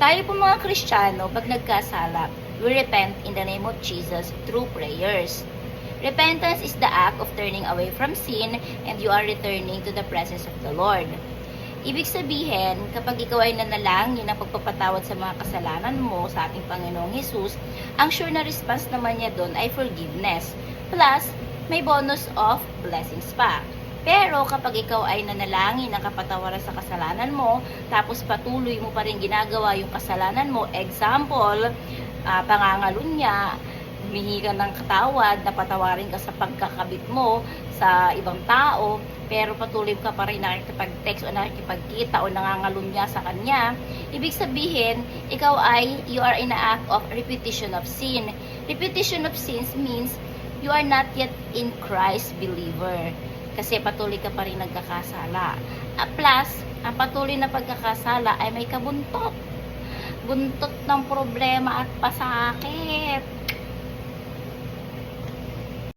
Tayo po mga Kristiyano, pag nagkasala, we repent in the name of Jesus through prayers. Repentance is the act of turning away from sin and you are returning to the presence of the Lord. Ibig sabihin, kapag ikaw ay nanalangin ng pagpapatawad sa mga kasalanan mo sa ating Panginoong Hesus, ang sure na response naman niya doon ay forgiveness. Plus, may bonus of blessings pa. Pero kapag ikaw ay nanalangin ng kapatawaran sa kasalanan mo, tapos patuloy mo pa rin ginagawa yung kasalanan mo, example, pangangalunya, humihingi ka ng katawad, napatawarin ka sa pagkakabit mo sa ibang tao, pero patuloy ka pa rin nakikipag-text o nakikipagkita o nangangalunya sa kanya, ibig sabihin, you are in an act of repetition of sin. Repetition of sins means you are not yet in Christ believer. Kasi patuloy ka pa rin nagkakasala. Plus, ang patuloy na pagkakasala ay may kabuntot. Buntot ng problema at pasakit.